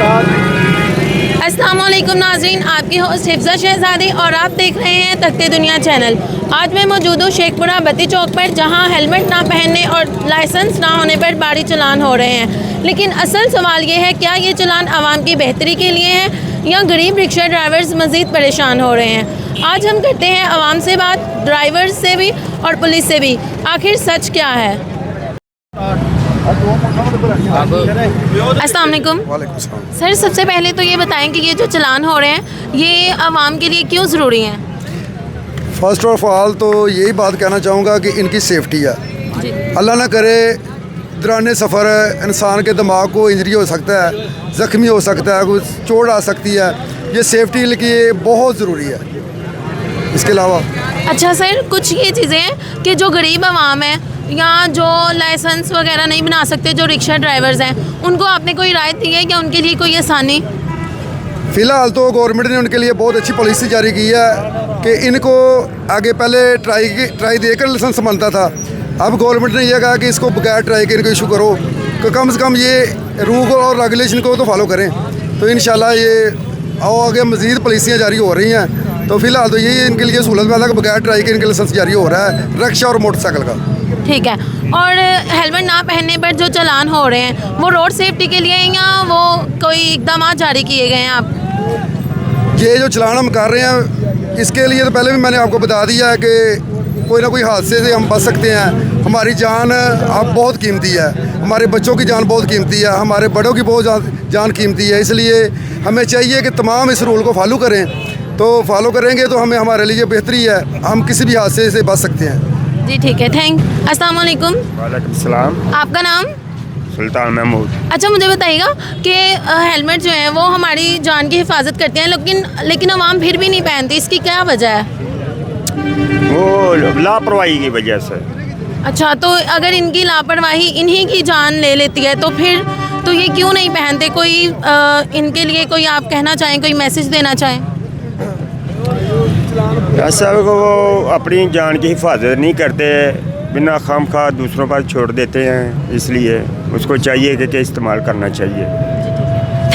अस्सलाम वालेकुम नाज़रीन, आपकी होस्ट हिफ्ज़ा शहज़ादी और आप देख रहे हैं तख्ते दुनिया चैनल। आज मैं मौजूद हूँ शेखपुरा बत्ती चौक पर, जहाँ हेलमेट ना पहनने और लाइसेंस ना होने पर भारी चालान हो रहे हैं। लेकिन असल सवाल ये है, क्या ये चालान आवाम की बेहतरी के लिए हैं या गरीब रिक्शा ड्राइवर्स मज़ीद परेशान हो रहे हैं। आज हम करते हैं आवाम से बात, ड्राइवर्स से भी और पुलिस से भी। आखिर सच क्या है? अस्सलाम वालेकुम। वालेकुम सलाम। सर, सबसे पहले तो ये बताएं कि ये जो चालान हो रहे हैं ये आवाम के लिए क्यों ज़रूरी हैं? फर्स्ट ऑफ ऑल तो यही बात कहना चाहूँगा कि इनकी सेफ्टी है। जी। अल्लाह ना करे दौरान सफ़र इंसान के दिमाग को इंजरी हो सकता है, ज़ख्मी हो सकता है, कोई चोट आ सकती है। ये सेफ्टी के लिए बहुत ज़रूरी है। इसके अलावा अच्छा सर, कुछ ये चीज़ें हैं कि जो गरीब आवाम है या जो लाइसेंस वगैरह नहीं बना सकते, जो रिक्शा ड्राइवर्स हैं, उनको आपने कोई राय दी है या उनके लिए कोई आसानी? फ़िलहाल तो गवर्नमेंट ने उनके लिए बहुत अच्छी पॉलिसी जारी की है कि इनको आगे पहले ट्राई देकर लाइसेंस बनता था। अब गवर्नमेंट ने यह कहा कि इसको बगैर ट्राई के इनको इशू करो, कि कम से कम ये रूल और रेगुलेशन को तो फॉलो करें। तो इंशाल्लाह ये आगे मज़ीद पॉलिसियाँ जारी हो रही हैं। तो फ़िलहाल तो यही इनके लिए सहूलत पैदा कि बगैर ट्राई के इनके लाइसेंस जारी हो रहा है रिक्शा और मोटरसाइकिल का। ठीक है। और हेलमेट ना पहनने पर जो चालान हो रहे हैं वो रोड सेफ्टी के लिए हैं या वो कोई इकदाम जारी किए गए हैं? आप ये जो चलान हम कर रहे हैं इसके लिए तो पहले भी मैंने आपको बता दिया है कि कोई ना कोई हादसे से हम बच सकते हैं। हमारी जान अब बहुत कीमती है, हमारे बच्चों की जान बहुत कीमती है, हमारे बड़ों की बहुत जान कीमती है। इसलिए हमें चाहिए कि तमाम इस रूल को फॉलो करें। तो फॉलो करेंगे तो हमें हमारे लिए बेहतरी है, हम किसी भी हादसे से बच सकते हैं। जी ठीक है, थैंक। अस्सलाम वालेकुम। वालेकुम सलाम। आपका नाम? सुल्तान महमूद। अच्छा, मुझे बताइएगा कि हेलमेट जो है वो हमारी जान की हिफाजत करते हैं, लेकिन आवाम फिर भी नहीं पहनती, इसकी क्या वजह है? वो लापरवाही की वजह से। अच्छा, तो अगर इनकी लापरवाही इन्हीं की जान ले लेती है तो फिर तो ये क्यों नहीं पहनते? कोई इनके लिए कोई आप कहना चाहें, कोई मैसेज देना चाहें? ऐसा वो अपनी जान की हिफाजत नहीं करते, बिना खामखा दूसरों पर छोड़ देते हैं, इसलिए उसको चाहिए कि इस्तेमाल करना चाहिए।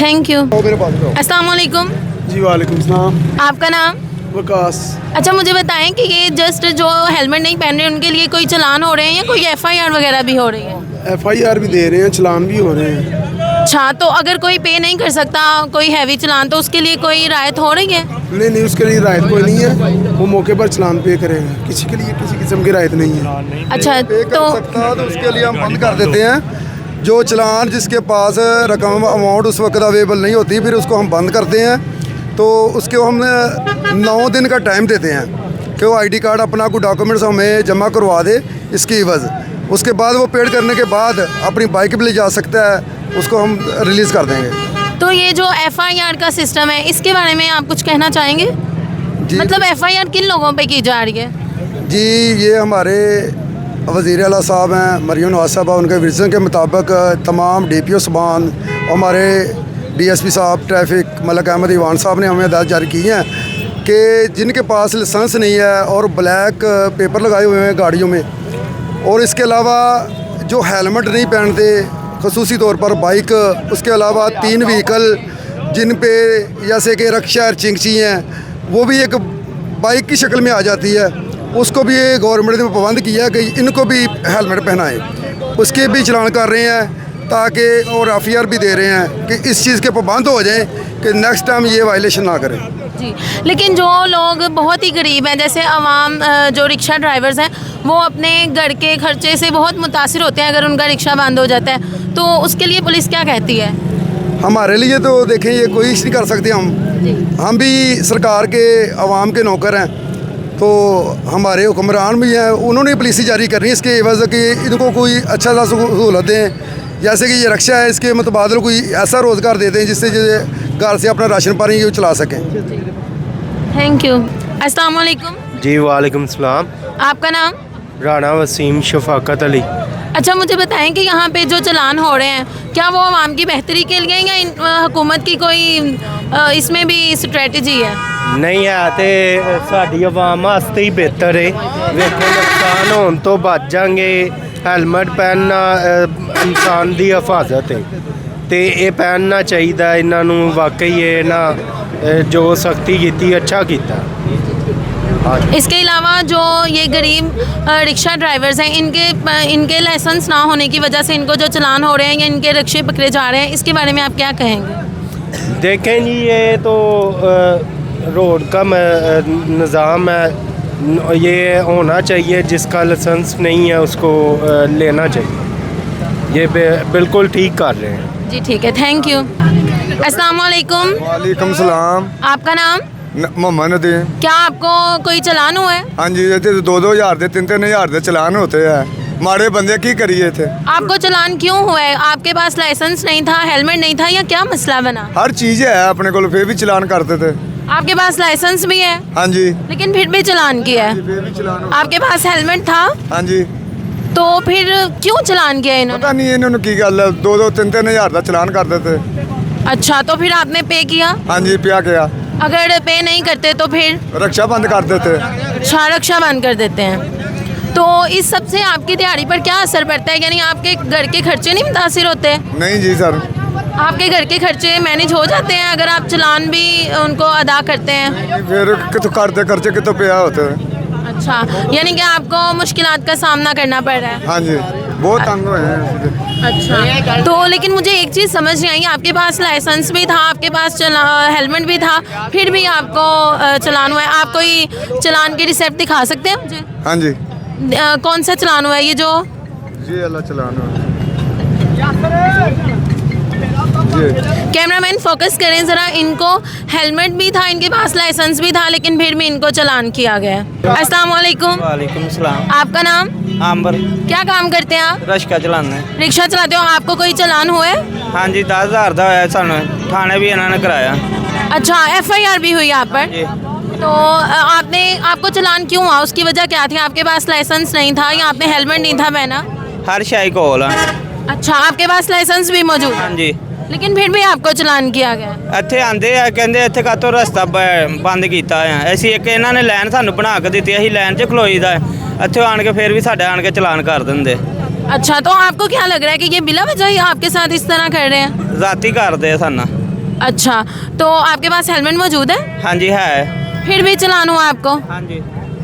Thank you. अस्सलाम वालेकुम। जी वालेकुम सलाम। आपका नाम? वकास। अच्छा, मुझे बताएं कि ये जस्ट जो हेलमेट नहीं पहन रहे उनके लिए कोई चालान हो रहे हैं या कोई FIR वगैरह भी हो रही है? FIR भी दे रहे हैं, चलान भी हो रहे हैं। अच्छा, तो अगर कोई पे नहीं कर सकता, कोई हैवी चालान, तो उसके लिए कोई राहत हो रही है? नहीं, उसके लिए राहत कोई नहीं है, वो मौके पर चलान पे करेगा। किसी के लिए किसी किस्म की राहत नहीं है। अच्छा, पे कर सकता है तो उसके लिए हम बंद कर देते हैं। जो चलान जिसके पास रकम अमाउंट उस वक्त अवेलेबल नहीं होती, फिर उसको हम बंद करते हैं। तो उसके हम 9 दिन का टाइम देते हैं कि वो ID कार्ड अपना कोई डॉक्यूमेंट्स हमें जमा करवा दे इसकी एवज़। उसके बाद वो पेड करने के बाद अपनी बाइक भी ले जा सकता है, उसको हम रिलीज़ कर देंगे। तो ये जो FIR का सिस्टम है इसके बारे में आप कुछ कहना चाहेंगे? जी, मतलब FIR किन लोगों पे की जा रही है? जी, ये हमारे वज़ीर आला साहब हैं मरियम नवाज़ साहब, उनके विज़न के मुताबिक तमाम DPO साहबान, हमारे DSP साहब ट्रैफिक मलक अहमद ईवान साहब ने हमें हदायत जारी की हैं कि जिनके पास लाइसेंस नहीं है और ब्लैक पेपर लगाए हुए हैं गाड़ियों में, और इसके अलावा जो हेलमेट नहीं पहनते खसूसी तौर पर बाइक, उसके अलावा 3 व्हीकल जिन पे जैसे कि रिक्शा और चिंगची हैं, वो भी एक बाइक की शक्ल में आ जाती है, उसको भी गवर्नमेंट ने पाबंद किया कि इनको भी हेलमेट पहनाएं। उसके भी चलान कर रहे हैं ताकि, और FIR भी दे रहे हैं कि इस चीज़ के पाबंद हो जाएं कि नेक्स्ट टाइम ये वायलेशन ना करें। जी, लेकिन जो लोग बहुत ही गरीब हैं, जैसे आवाम जो रिक्शा ड्राइवर्स हैं, वो अपने घर के खर्चे से बहुत मुतासिर होते हैं अगर उनका रिक्शा बंद हो जाता है, तो उसके लिए पुलिस क्या कहती है? हमारे लिए तो देखें ये कोई नहीं कर सकते हम भी सरकार के आवाम के नौकर हैं। तो हमारे हुक्मरान भी हैं, उन्होंने पॉलिसी जारी करनी है इसके वजह कि इनको कोई अच्छा सा सहूलत दें, जैसे कि ये रिक्शा है इसके मुतबादल कोई ऐसा रोज़गार दे दें जिससे घर से अपना राशन पानी चला सकें। Thank you. अस्सलाम वालेकुम। जी वालेकुम सलाम। आपका नाम? राना वसीम शफाकत अली। अच्छा, मुझे बताएं कि यहाँ पे जो चालान हो रहे हैं क्या वो आवाम की बेहतरी के लिए या हुकूमत की कोई इसमें भी स्ट्रेटजी है? नहीं है तो साड़ी आवाम वास्ते ही बेहतर है, वेखे नुकसान होने तो बच जाएंगे। हेलमेट पहनना इंसान की हिफाजत है, ਤੇ ਇਹ ਪਹਿਨਣਾ ਚਾਹੀਦਾ ਇਹਨਾਂ ਨੂੰ। ਵਾਕਈ ਇਹ ਨਾ ਜੋ ਸਖਤੀ ਕੀਤੀ ਅੱਛਾ ਕੀਤਾ। इसके अलावा जो ये गरीब रिक्शा ड्राइवर्स हैं इनके लाइसेंस ना होने की वजह से इनको जो चालान हो रहे हैं या इनके रिक्शे पकड़े जा रहे हैं, इसके बारे में आप क्या कहेंगे? देखें जी, ये तो रोड का निज़ाम है, ये होना चाहिए। जिसका लाइसेंस नहीं है उसको लेना चाहिए। ये बिल्कुल ठीक कर रहे हैं जी। ठीक है, थैंक यू। अस्सलाम वालेकुम। वालेकुम सलाम। आपका नाम? मोहम्मद नदीम। क्या आपको कोई चालान हुआ है? हाँ जी, ये 2-2 हज़ार 3-3 हज़ार के चलान होते हैं। माड़े बंदे की करिए थे। आपको चालान क्यों हुआ है? आपके पास लाइसेंस नहीं था, हेलमेट नहीं था, या क्या मसला बना? हर चीज़ है अपने को, फिर भी चलान करते थे। आपके पास लाइसेंस भी है हाँ जी, लेकिन फिर भी चालान किया है। फिर भी चलान। आपके पास हेलमेट था हाँ जी, तो फिर क्यों चालान किया इन्होंने? पता नहीं इन्होंने की गल है, 2-3 हज़ार का चलान करते थे। अच्छा, तो फिर आपने पे किया? हाँ जी, पिया गया। अगर पे नहीं करते तो फिर? रक्षा बंद कर देते। अच्छा, रक्षा बंद कर देते हैं। तो इस सब से आपकी दिहाड़ी पर क्या असर पड़ता है? यानी आपके घर के खर्चे नहीं मुतासिर होते? नहीं जी सर, आपके घर के खर्चे मैनेज हो जाते हैं अगर आप चालान भी उनको अदा करते हैं? फिर कितों करते खर्चे कितों पिया होते हैं। अच्छा, यानी कि आपको मुश्किलात का सामना करना पड़ रहा है। हाँ जी, बहुत तंग हुए हैं। अच्छा, तो लेकिन मुझे एक चीज़ समझ नहीं आई, आपके पास लाइसेंस भी था, आपके पास हेलमेट भी था, फिर भी आपको चालान हुआ है। आप कोई चालान की रिसिप्ट दिखा सकते हैं मुझे? हाँ जी, कौन सा चालान हुआ है ये जो? जी अल्लाह चलान। कैमरामैन फोकस करें ज़रा। इनको हेलमेट भी था, इनके पास लाइसेंस भी था, लेकिन फिर भी इनको चालान किया गया है। अस्सलाम वालेकुम। वालेकुम सलाम। आपका नाम? आंबर। क्या काम करते हैं आप? रश्का चलाने। रिक्शा चलाते हो। आपको कोई चालान हुआ है? हाँ जी, 10,000 का होया सानू, थाने भी इन्होंने कराया। अच्छा, FIR भी हुई आप पर? जी। तो आपको चालान क्यों हुआ? उसकी वजह क्या थी? आपके पास लाइसेंस नहीं था या आपने हेलमेट नहीं था पहना? हर शाही कोल है। अच्छा, आपके पास लाइसेंस भी मौजूद हाँ है, जी। लेकिन फिर भी आपको चालान किया गया? ਇੱਥੇ ਆਂਦੇ ਆ, ਕਹਿੰਦੇ ਇੱਥੇ ਕਾਤੋਂ ਰਸਤਾ ਬੰਦ ਕੀਤਾ ਆ। ਅਸੀਂ ਇੱਕ ਇਹਨਾਂ ਨੇ ਲਾਈਨ ਸਾਨੂੰ ਬਣਾ ਕੇ ਦਿੱਤੀ, ਅਸੀਂ ਲਾਈਨ 'ਚ ਖਲੋਈਦਾ। ਇੱਥੇ ਆਣ ਕੇ ਫਿਰ ਵੀ ਸਾਡੇ ਆਣ ਕੇ ਚਲਾਨ ਕਰ ਦਿੰਦੇ। अच्छा, तो आपको क्या लग रहा है कि ये बिला वजह ही आपके साथ इस तरह कर रहे हैं? ਰਾਤੀ ਕਰਦੇ ਆ ਸਾਨੂੰ। अच्छा, तो आपके पास हेलमेट मौजूद है, ਹਾਂਜੀ है। फिर भी चालान हुआ आपको? हाँ जी।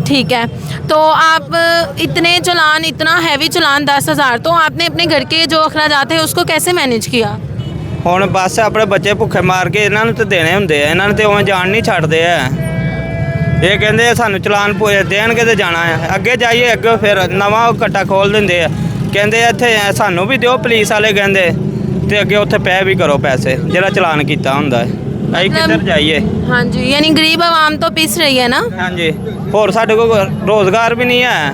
ठीक है, तो आप इतने चालान, इतना हैवी चालान 10,000, तो आपने अपने घर के जो अखराजात है उसको कैसे मैनेज किया? ਹੁਣ ਬਸ ਆਪਣੇ ਬੱਚੇ ਭੁੱਖੇ ਮਾਰ ਕੇ ਇਹਨਾਂ ਨੂੰ ਤੇ ਦੇਣੇ ਹੁੰਦੇ ਆ। ਇਹਨਾਂ ਨੂੰ ਤੇ ਉਵੇਂ ਜਾਣ ਨਹੀਂ ਛੱਡਦੇ ਆ। ਇਹ ਕਹਿੰਦੇ ਆ ਸਾਨੂੰ ਚਲਾਨ ਦੇਣਗੇ ਤੇ ਜਾਣਾ ਆ। ਅੱਗੇ ਜਾਈਏ, ਅੱਗੇ ਫਿਰ ਨਵਾਂ ਉਹ ਕੱਟਾ ਖੋਲ ਦਿੰਦੇ ਆ। ਕਹਿੰਦੇ ਇੱਥੇ ਸਾਨੂੰ ਵੀ ਦਿਓ, ਪੁਲਿਸ ਵਾਲੇ ਕਹਿੰਦੇ, ਤੇ ਅੱਗੇ ਉੱਥੇ ਪੈ ਵੀ ਕਰੋ ਪੈਸੇ ਜਿਹੜਾ ਚਲਾਨ ਕੀਤਾ ਹੁੰਦਾ ਹੈ। ਅਸੀਂ ਕਿੱਧਰ ਜਾਈਏ? हाँ जी, यानी गरीब आवाम तो पिस रही है ना? ਹਾਂਜੀ, ਹੋਰ ਸਾਡੇ ਕੋਲ ਰੋਜ਼ਗਾਰ ਵੀ ਨਹੀਂ ਹੈ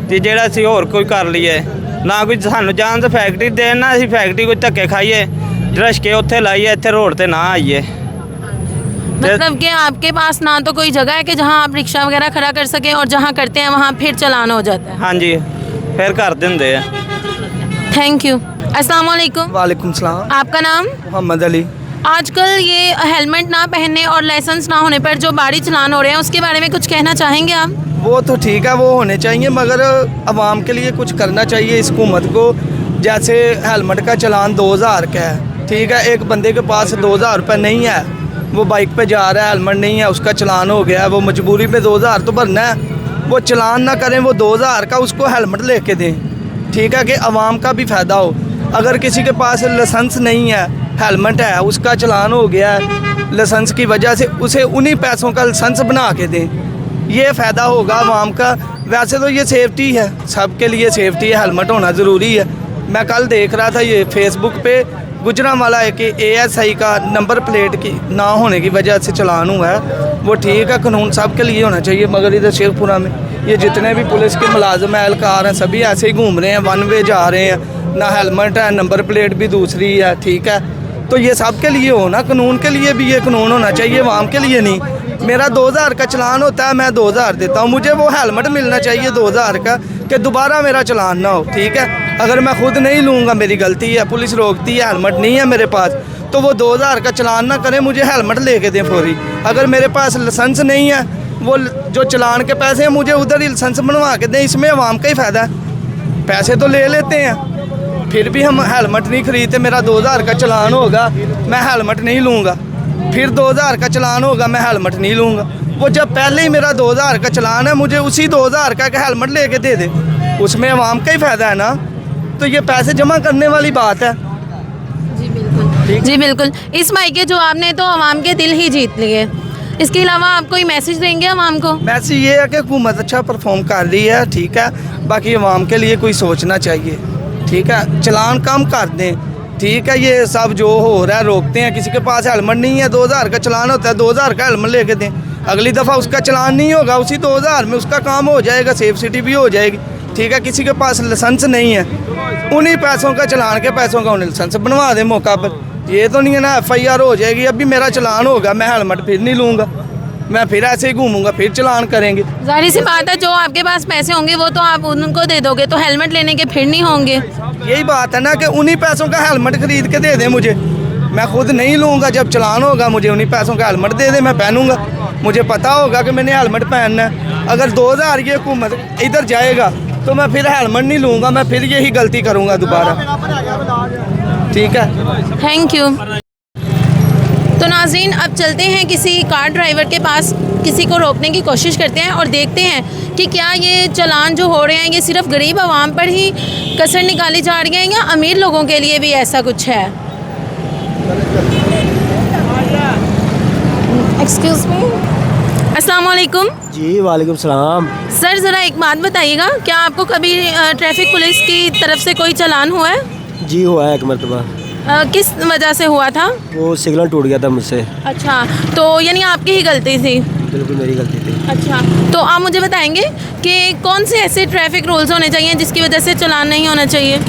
ਤੇ ਜਿਹੜਾ ਅਸੀਂ ਹੋਰ ਕੋਈ ਕਰ ਲਈਏ। ਨਾ ਕੋਈ ਸਾਨੂੰ ਜਾਣ ਤਾਂ ਫੈਕਟਰੀ ਦੇਣ, ਨਾ ਅਸੀਂ ਫੈਕਟਰੀ ਕੋਈ ਧੱਕੇ ਖਾਈਏ, ਰਸ਼ਕੇ ਉੱਥੇ ਲਾਈਏ, ਇੱਥੇ ਰੋਡ ਤੇ ਨਾ ਆਈਏ। मतलब कि आपके पास ना तो कोई जगह है कि जहाँ आप रिक्शा वगैरह खड़ा कर सकें, और जहाँ करते हैं वहाँ फिर चालान हो जाता है। ਹਾਂਜੀ, ਫਿਰ ਕਰ ਦਿੰਦੇ ਆ। Thank you. अस्सलाम वालेकुम। वालेकुम सलाम। आपका नाम? मोहम्मद अली। आजकल ये हेलमेट ना पहनने और लाइसेंस ना होने पर जो बाड़ी चालान हो रहे हैं, उसके बारे में कुछ कहना चाहेंगे आप? वो तो ठीक है, वो होने चाहिए, मगर आवाम के लिए कुछ करना चाहिए इस हुकूमत को। जैसे हेलमेट का चालान 2,000 का है, ठीक है, एक बंदे के पास 2,000 रुपये नहीं है, वो बाइक पे जा रहा है, हेलमेट नहीं है, उसका चालान हो गया, वो मजबूरी पे 2,000 तो भरना है, वो चालान ना करें, वो 2,000 का उसको हेलमेट लेके दें, ठीक है, कि आवाम का भी फ़ायदा हो। अगर किसी के पास लाइसेंस नहीं है, हेलमेट है, उसका चालान हो गया है लाइसेंस की वजह से, उसे उन्हीं पैसों का लाइसेंस बना के दें, ये फ़ायदा होगा आवाम का। वैसे तो ये सेफ्टी है, सबके लिए सेफ्टी है, हेलमेट होना ज़रूरी है। मैं कल देख रहा था ये फेसबुक पे गुजरांवाला है कि ASI का नंबर प्लेट की ना होने की वजह से चालान हुआ है, वो ठीक है, कानून सब के लिए होना चाहिए, मगर इधर शेखपुरा में ये जितने भी पुलिस के मुलाजिम एहलकार हैं सभी ऐसे ही घूम रहे हैं, वन वे जा रहे हैं, ना हेलमेट है, नंबर प्लेट भी दूसरी है, ठीक है, तो ये सब के लिए हो ना, कानून के लिए भी ये कानून होना चाहिए, आवाम के लिए नहीं। मेरा 2,000 का चालान होता है, मैं 2,000 देता हूँ, मुझे वो हेलमेट मिलना चाहिए 2,000 का, कि दोबारा मेरा चालान ना हो, ठीक है। अगर मैं खुद नहीं लूँगा, मेरी गलती है, पुलिस रोकती है, हेलमेट नहीं है मेरे पास, तो वो 2,000 का चालान ना करें, मुझे हेलमेट लेके दें फौरी। अगर मेरे पास लाइसेंस नहीं है, वो जो चालान के पैसे हैं मुझे उधर ही लाइसेंस बनवा के दें, इसमें आवाम का ही फ़ायदा है। पैसे तो ले लेते हैं, फिर भी हम हेलमेट नहीं खरीदते। मेरा 2000 का चलान होगा, मैं हेलमेट नहीं लूँगा। फिर 2000 का चलान होगा, मैं हेलमेट नहीं लूँगा। वो जब पहले ही मेरा 2000 का चलान है, मुझे उसी 2000 का एक हेलमेट लेके दे दे, उसमें आवाम का ही फ़ायदा है ना। तो ये पैसे जमा करने वाली बात है। जी बिल्कुल, जी बिल्कुल। इस मायके जो आपने तो आवाम के दिल ही जीत लिए। इसके अलावा आप कोई मैसेज देंगे आवाम को? मैसेज ये है कि हुकूमत अच्छा परफॉर्म कर रही है, ठीक है, बाकी आवाम के लिए कोई सोचना चाहिए, ठीक है, चलान कम कर दें, ठीक है। ये सब जो हो रहा है रोकते हैं, किसी के पास हेलमेट नहीं है, 2000 का चलान होता है, 2000 का हेलमेट लेके दें। अगली दफ़ा उसका चलान नहीं होगा, उसी 2000 में उसका काम हो जाएगा, सेफ सिटी भी हो जाएगी, ठीक है। किसी के पास लाइसेंस नहीं है, उन्हीं पैसों का, चलान के पैसों का उन्हें लाइसेंस बनवा दें मौका पर। ये तो नहीं है ना FIR हो जाएगी, अभी मेरा चलान होगा, मैं हेलमेट फिर नहीं लूँगा, मैं फिर ऐसे ही घूमूंगा, फिर चलान करेंगे। जाहिर सी बात है, जो आपके पास पैसे होंगे वो तो आप उनको दे दोगे, तो हेलमेट लेने के फिर नहीं होंगे। यही बात है ना कि उन्हीं पैसों का हेलमेट खरीद के दे दें मुझे, मैं खुद नहीं लूँगा। जब चलान होगा मुझे उन्हीं पैसों का हेलमेट दे दे, मैं पहनूंगा। मुझे पता होगा कि मैंने हेलमेट पहनना है। अगर 2000 ये हुकूमत इधर जाएगा तो मैं फिर हेलमेट नहीं लूँगा, मैं फिर यही गलती करूँगा दोबारा, ठीक है। Thank you. तो नाज़रीन, अब चलते हैं किसी कार ड्राइवर के पास, किसी को रोकने की कोशिश करते हैं और देखते हैं कि क्या ये चलान जो हो रहे हैं ये सिर्फ गरीब आवाम पर ही कसर निकाली जा रही है या अमीर लोगों के लिए भी ऐसा कुछ है। एक्सक्यूज़ मी, अस्सलाम वालेकुम। जी वालेकुम सलाम। सर ज़रा एक बात बताइएगा, क्या आपको कभी ट्रैफिक पुलिस की तरफ से कोई चलान हुआ है? जी हुआ है एक मरतबा। किस वजह से हुआ था? वो सिग्नल टूट गया था मुझसे। अच्छा, तो यानी आपकी ही गलती थी? बिल्कुल मेरी गलती थी। अच्छा, तो आप मुझे बताएंगे कि कौन से ऐसे ट्रैफिक रूल्स होने चाहिए जिसकी वजह से चलान नहीं होना चाहिए?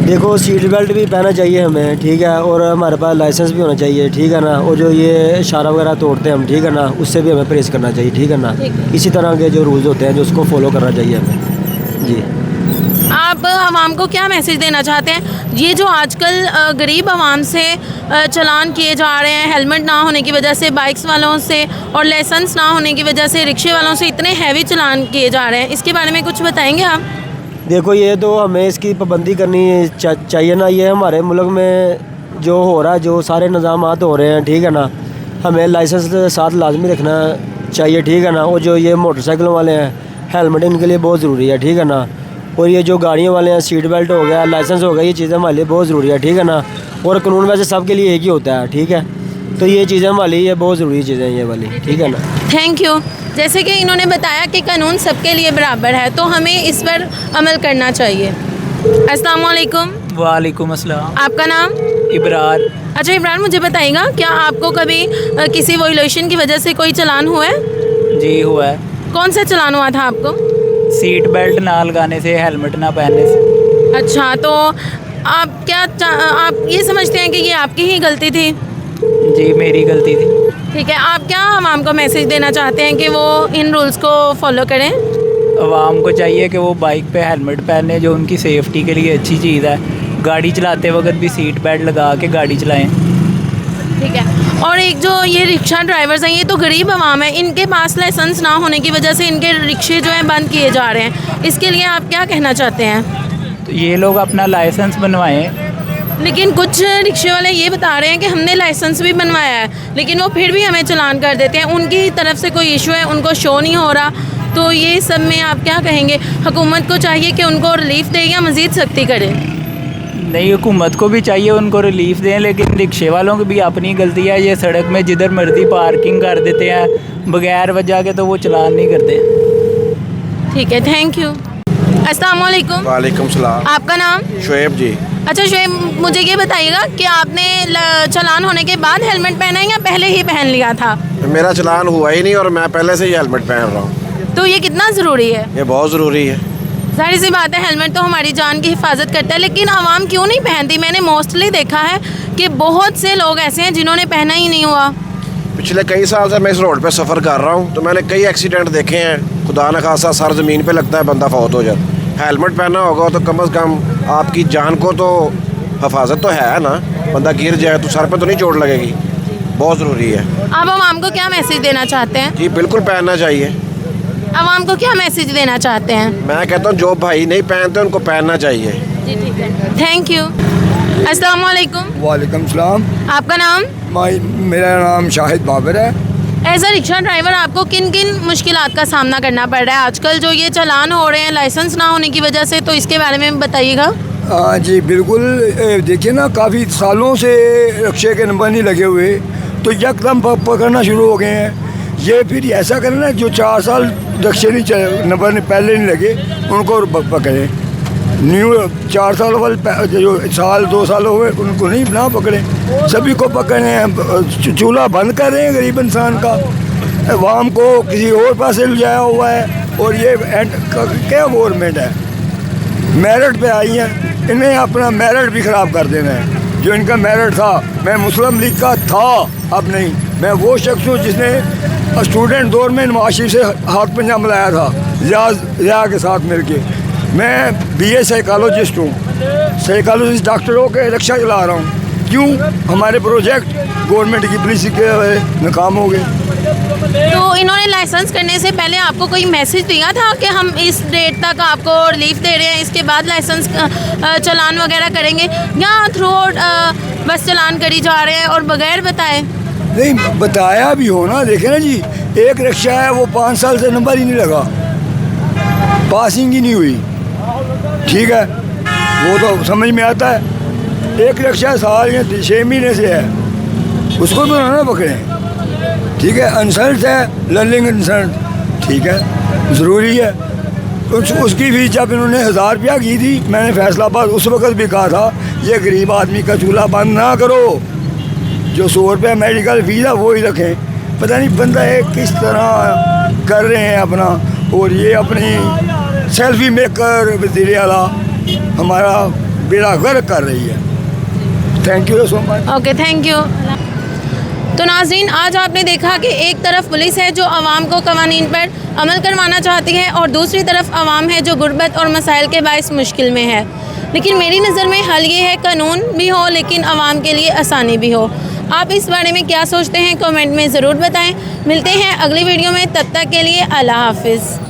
देखो, सीट बेल्ट भी पहनना चाहिए हमें, ठीक है, और हमारे पास लाइसेंस भी होना चाहिए, ठीक है ना। और जो ये इशारा वगैरह तोड़ते हैं हम, ठीक है ना, उससे भी हमें परहेज करना चाहिए, ठीक है ना। इसी तरह के जो रूल्स होते हैं जो उसको फॉलो करना चाहिए हमें। जी, आप आवाम को क्या मैसेज देना चाहते हैं? ये जो आजकल गरीब आवाम से चलान किए जा रहे हैं हेलमेट ना होने की वजह से, बाइक्स वालों से और लाइसेंस ना होने की वजह से रिक्शे वालों से इतने हैवी चलान किए जा रहे हैं, इसके बारे में कुछ बताएंगे आप? देखो, ये तो हमें इसकी पाबंदी करनी चाहिए ना। ये हमारे मुल्क में जो हो रहा है, जो सारे निज़ामात हो रहे हैं, ठीक है ना, हमें लाइसेंस साथ लाजमी रखना चाहिए, ठीक है ना। और जो ये मोटरसाइकिलों वाले हैं, हेलमेट इनके लिए बहुत ज़रूरी है, ठीक है ना। और ये जो गाड़ियों वाले हैं, सीट बेल्ट हो गया, लाइसेंस हो गया, ये चीज़ें हमारे लिए बहुत ज़रूरी है, ठीक है ना। और कानून वैसे सबके लिए एक ही होता है, ठीक है। तो ये चीज़ें हमारे लिए बहुत ज़रूरी चीज़ें हैं ये वाली, ठीक है ना। Thank you. जैसे कि इन्होंने बताया कि कानून सबके लिए बराबर है, तो हमें इस पर अमल करना चाहिए। अस्सलाम वालेकुम। वालेकुम अस्सलाम। आपका नाम? इब्रार। अच्छा इमरान, मुझे बताइएगा, क्या आपको कभी किसी वॉल्यूशन की वजह से कोई चलान हुआ है? जी हुआ है। कौन सा चलान हुआ था आपको? सीट बेल्ट ना लगाने से, हेलमेट ना पहनने से। अच्छा, तो आप ये समझते हैं कि ये आपकी ही गलती थी? जी मेरी गलती थी। ठीक है, आप क्या आवाम को मैसेज देना चाहते हैं कि वो इन रूल्स को फॉलो करें? आवाम को चाहिए कि वो बाइक पे हेलमेट पहने, जो उनकी सेफ्टी के लिए अच्छी चीज़ है। गाड़ी चलाते वक्त भी सीट बेल्ट लगा के गाड़ी चलाएं। ठीक है। और एक जो ये रिक्शा ड्राइवर्स हैं, ये तो गरीब आवाम है, इनके पास लाइसेंस ना होने की वजह से इनके रिक्शे जो हैं बंद किए जा रहे हैं, इसके लिए आप क्या कहना चाहते हैं? तो ये लोग अपना लाइसेंस बनवाएं। लेकिन कुछ रिक्शे वाले ये बता रहे हैं कि हमने लाइसेंस भी बनवाया है, लेकिन वो फिर भी हमें चालान कर देते हैं। उनकी तरफ से कोई इशू है, उनको शो नहीं हो रहा, तो ये सब में आप क्या कहेंगे? हुकूमत को चाहिए कि उनको रिलीफ दे या मज़ीद सख्ती करे? नहीं, हुकूमत को भी चाहिए उनको रिलीफ दें, लेकिन रिक्शे वालों की भी अपनी गलती है। ये सड़क में जिधर मर्जी पार्किंग कर देते हैं बगैर वजह के, तो वो चलान नहीं करते। ठीक है, थैंक यू। अस्सलाम वालेकुम। वालेकुम सलाम। आपका नाम? शुएब जी। अच्छा शुएब, मुझे ये बताइएगा कि आपने चालान होने के बाद हेलमेट पहना है या पहले ही पहन लिया था? मेरा चालान हुआ ही नहीं और मैं पहले से ही हेलमेट पहन रहा हूँ। तो ये कितना ज़रूरी है? ये बहुत ज़रूरी है। जाहिर सी बात है, हेलमेट तो हमारी जान की हिफाजत करता है, लेकिन आवाम क्यों नहीं पहनती? मैंने मोस्टली देखा है कि बहुत से लोग ऐसे हैं जिन्होंने पहना ही नहीं हुआ। पिछले कई साल से मैं इस रोड पे सफ़र कर रहा हूँ, तो मैंने कई एक्सीडेंट देखे हैं। खुदा न खासा सर ज़मीन पे लगता है, बंदा फौत हो जाता। हेलमेट पहना होगा तो कम से कम आपकी जान को तो हिफाजत तो है ना, बंदा गिर जाए तो सर पे तो नहीं चोट लगेगी, बहुत ज़रूरी है। आप आवाम को क्या मैसेज देना चाहते हैं? जी बिल्कुल पहनना चाहिए। आवाम को क्या मैसेज देना चाहते हैं? मैं कहता हूँ जो भाई नहीं पहनते उनको पहनना चाहिए। जी ठीक है, थैंक यू। अस्सलाम वालेकुम। वालेकुम सलाम। आपका नाम? मेरा नाम शाहिद बाबर है। एज अ रिक्शा ड्राइवर आपको किन किन मुश्किलात का सामना करना पड़ रहा है आजकल जो ये चालान हो रहे हैं लाइसेंस ना होने की वजह से, तो इसके बारे में बताइएगा। जी बिल्कुल, देखिए ना, काफ़ी सालों से रिक्शे के नंबर नहीं लगे हुए, तो यकदम पकड़ना शुरू हो गए हैं। ये फिर ऐसा करें ना, जो 4 साल रिक्शे नहीं नंबर पहले नहीं लगे उनको पकड़े, न्यू 4 साल वाले जो साल 2 साल हुए उनको नहीं ना पकड़े, सभी को पकड़े हैं। चूल्हा बंद कर रहे हैं गरीब इंसान का, अवाम को किसी और पास ले जाया हुआ है। और ये क्या गवर्नमेंट है, मेरिट पे आई हैं, इन्हें अपना मेरिट भी ख़राब कर देना है। जो इनका मेरिट था, मैं मुस्लिम लीग का था, अब नहीं। मैं वो शख्स हूँ जिसने स्टूडेंट दौर में नवाशी से हाथ पंजा मिलाया था रियाज के साथ मिलके। मैं BA साइकोलॉजिस्ट हूँ, साइकोलॉजिस्ट डॉक्टर हो के रिक्शा चला रहा हूँ। क्यों? हमारे प्रोजेक्ट गवर्नमेंट की पॉलिसी के नाकाम हो गए। तो इन्होंने लाइसेंस करने से पहले आपको कोई मैसेज दिया था कि हम इस डेट तक आपको रिलीफ दे रहे हैं, इसके बाद लाइसेंस चालान वगैरह करेंगे, या थ्रू बस चालान करी जा रहे हैं और बगैर बताए? नहीं, बताया भी हो ना। देखे ना जी, एक रिक्शा है वो 5 साल से नंबर ही नहीं लगा, पासिंग ही नहीं हुई, ठीक है, वो तो समझ में आता है। एक रिक्शा साल या 6 महीने से है, उसको तो ना पकड़े, ठीक है। इंसल्ट है, लर्निंग इंसल्ट, ठीक है, ज़रूरी है। उसकी फीस जब इन्होंने 1000 रुपया की थी, मैंने फैसलाबाद उस वक्त भी कहा था, ये गरीब आदमी का चूल्हा बंद ना करो, जो 100 रुपया मेडिकल फीस है वो ही रखें। पता नहीं बंदा है किस तरह कर रहे हैं अपना, और ये अपनी सेल्फी मेकर वज़ीर आला हमारा बेड़ा गर्क कर रही है। Thank you so much. Okay, thank you. तो नाज़रीन, आज आपने देखा कि एक तरफ पुलिस है जो आवाम को कवानीन पर अमल करवाना चाहती है, और दूसरी तरफ आवाम है जो गुर्बत और मसाइल के बाइस मुश्किल में है। लेकिन मेरी नज़र में हल ये है, कानून भी हो लेकिन आवाम के लिए आसानी भी हो। आप इस बारे में क्या सोचते हैं, कमेंट में ज़रूर बताएं। मिलते हैं अगली वीडियो में, तब तक के लिए अल्लाह हाफिज़।